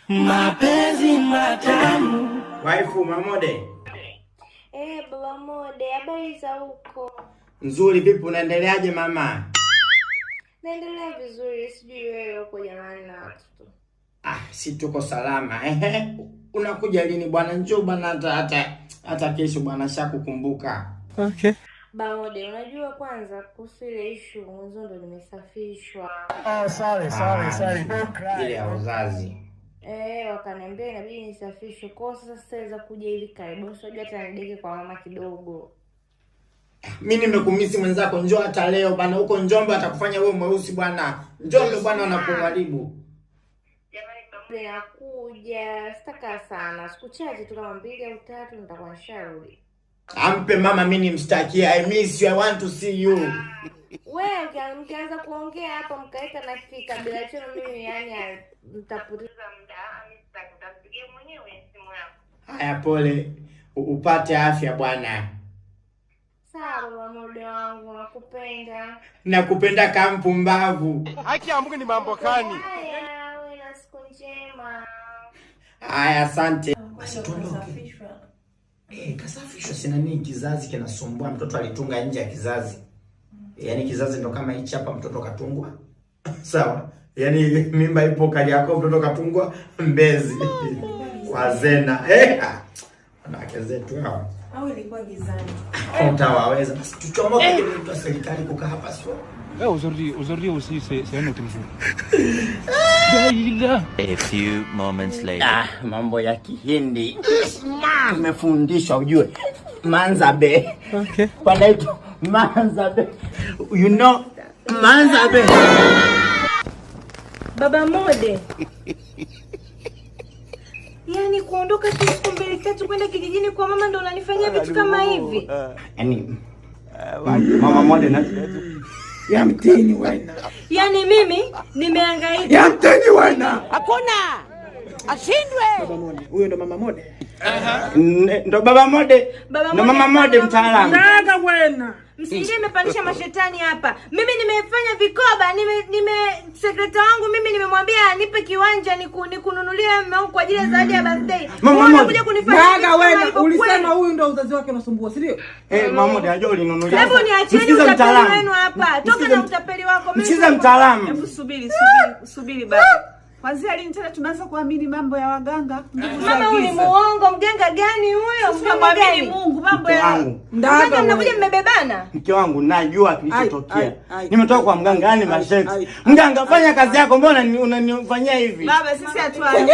Mapenzi matamu. Waifu Mamode. Baba Mode, habari za huko? Nzuri, vipi unaendeleaje mama? Naendelea vizuri, sijui wewe uko jamani na watoto. Si tuko salama. Unakuja lini bwana? Njoo bwana, hata kesho bwana, shakukumbuka. Okay. Baba Mode, unajua kwanza kuhusu ile issue mwanzo ndo nimesafishwa. Sorry. Ile ya uzazi. Wakaniambia inabidi nisafishwe. Kwa sasa sitaweza kuja hivi karibuni. Unajua hata nideke kwa mama kidogo. Mimi nimekumisi mwenzako, njoo hata leo bwana, huko Njombe atakufanya wewe mweusi bwana. Njombe bwana wanakuharibu. Jamani nakuja, sitaka sana. Siku chache tu kama 2 au 3 nitakuwa nisharudi. Ampe mama, mimi nimstakie. I miss you, I want to see you. Wewe mkianza kuongea hapa mkaeka na kabila chenu mimi yani mtapoteza muda. Mimi sitakupigia mwenyewe simu yako. Haya, pole. Upate afya bwana. Sawa baba Mode wangu, nakupenda. Nakupenda kama mpumbavu. Haki ya Mungu ni mambo gani? Haya, wewe na siku njema. Haya, asante. Basi tuondoke. Kasafishwa sina nini, kizazi kinasumbua, mtoto alitunga nje ya kizazi. Yaani kizazi ndo kama hichi hapa, mtoto katungwa. Sawa? Yaani mimba ipo kali yako, mtoto katungwa Mbezi. Kwa Zena. Wanawake zetu hao. Au ilikuwa gizani. Utawaweza. Basi tuchomoke ile mtu wa serikali kukaa hapa sio. Aujourd'hui aussi c'est un autre jour. A few moments later. Mambo ya Kihindi. Tumefundishwa ujue. Manzabe. Okay. Panaitwa Manzabe. You know Manzabe. Baba Mode. Yaani kuondoka tu siku 2-3 kwenda kijijini kwa mama ndo unanifanyia vitu kama hivi. Yaani Mama Mode na ya mtini wana. Yaani mimi nimehangaika. Ya mtini wana. Hakuna. Ashindwe. Baba Mode. Huyo ndo Mama Mode? Ndo Baba Mode. Ndo Mama Mode mtaalamu. Daga bwana. Msingie imepandisha mashetani hapa. Mimi nimefanya vikoba, sekretari wangu mimi nimemwambia anipe kiwanja nikununulie mume kwa ajili ya zawadi ya birthday. Mama Unakuja kunifanya. Daga wewe, ulisema huyu ndo uzazi wake unasumbua, si ndio? Mama Mode ajua ulinunulia. Hebu niacheni utapeli wenu hapa. Toka na utapeli wako. Msikiza mtaalamu. Hebu subiri baba. Kwanza lini tena tumeanza kuamini mambo ya waganga? Mama huyu ni muongo, mganga gani huyo? Mganga Mungu, mambo ya mganga mnakuja mmebebana. Mke wangu najua kilichotokea. Nimetoka kwa mganga, yani masheti. Mganga fanya kazi yako, mbona unanifanyia hivi? Baba sisi hatuani.